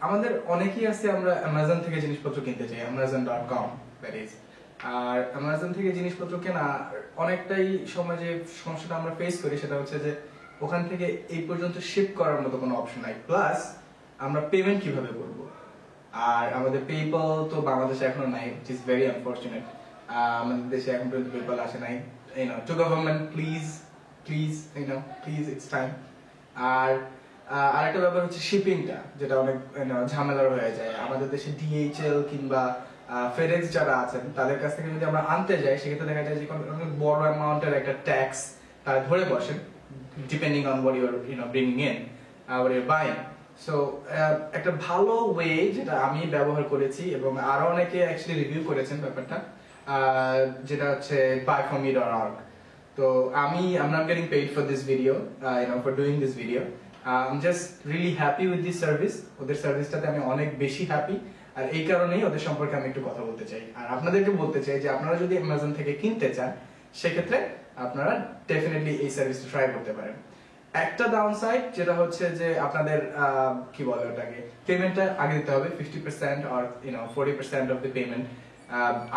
আমাদের অনেকেই আছে আমরা অ্যামাজন থেকে জিনিসপত্র কিনতে চাই, amazon.com that is. R Amazon থেকে জিনিসপত্র কেনা অনেকটাই সময় যে সমস্যাটা আমরা ফেস করি সেটা হচ্ছে যে ওখান থেকে এই পর্যন্ত শিপ করার মতো কোনো অপশন নাই, প্লাস আমরা পেমেন্ট কিভাবে করব। আর আমাদের পেপ্যাল তো বাংলাদেশে এখনো নাই, which is very unfortunate। আমাদের দেশে এখন পর্যন্ত পেপ্যাল আসে নাই। To government, please, it's time। আর আরেকটা ব্যাপার হচ্ছে শিপিংটা, যেটা অনেক ঝামেলার হয়ে যায়। আমাদের দেশে DHL কিংবা FedEx যারা আছেন তাদের কাছ থেকে যদি আমরা আনতে যাই, সেক্ষেত্রে দেখা যায় যে অনেক বড় অ্যামাউন্টের একটা ট্যাক্স তারা ধরে বসেন, depending on what you're bringing in, what you're buying। So একটা ভালো ওয়ে যেটা আমি ব্যবহার করেছি এবং আরো অনেকে অ্যাকচুয়ালি রিভিউ করেছেন ব্যাপারটা, যেটা হচ্ছে buyforme.org। তো I'm not getting paid for this video, for doing this video। I'm just really happy with this service। ওদের সার্ভিসটাতে আমি অনেক বেশি হ্যাপি, আর এই কারণেই ওদের সম্পর্কে আমি একটু কথা বলতে চাই। আর আপনাদেরকে বলতে চাই যে আপনারা যদি অ্যামাজন থেকে কিনতে চান, সেক্ষেত্রে আপনারা ডেফিনেটলি এই সার্ভিসটা ট্রাই করতে পারেন। একটা ডাউনসাইড যেটা হচ্ছে যে আপনাদের কি বলে ওটাকে, পেমেন্টটা আগে দিতে হবে 50% or 40% অফ দ্য পেমেন্ট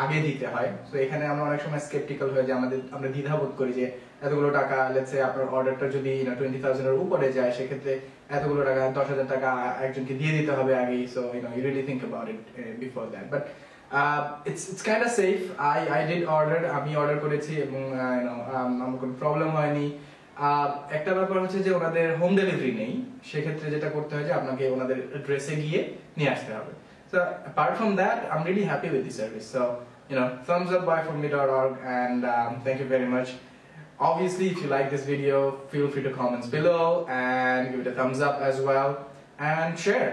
আগে দিতে হয়। তো এখানে আমরা অনেক সময় স্কেপটিক্যাল হয়ে যায়, আমরা দ্বিধাবোধ করি যে এতগুলো টাকা, লেটস সে আপনার অর্ডারটা যদি 20,000 এর উপরে যায়, সেক্ষেত্রে এতগুলো টাকা 10,000 টাকা একজনকে দিয়ে দিতে হবে আগেই। So you really think about it before that, but it's kind of safe। I did order, আমি অর্ডার করেছি এবং আমার কোনো প্রবলেম হয়নি। একটা ব্যাপার হচ্ছে যে ওনাদের হোম ডেলিভারি নেই, সেক্ষেত্রে যেটা করতে হয় যে আপনাকে ওনাদের অ্যাড্রেসে গিয়ে নিয়ে আসতে হবে। So apart from that, I'm really happy with the service। So thumbs up buyforme.org, and thank you very much। Obviously, if you like this video, feel free to comment below and give it a thumbs up as well, and share।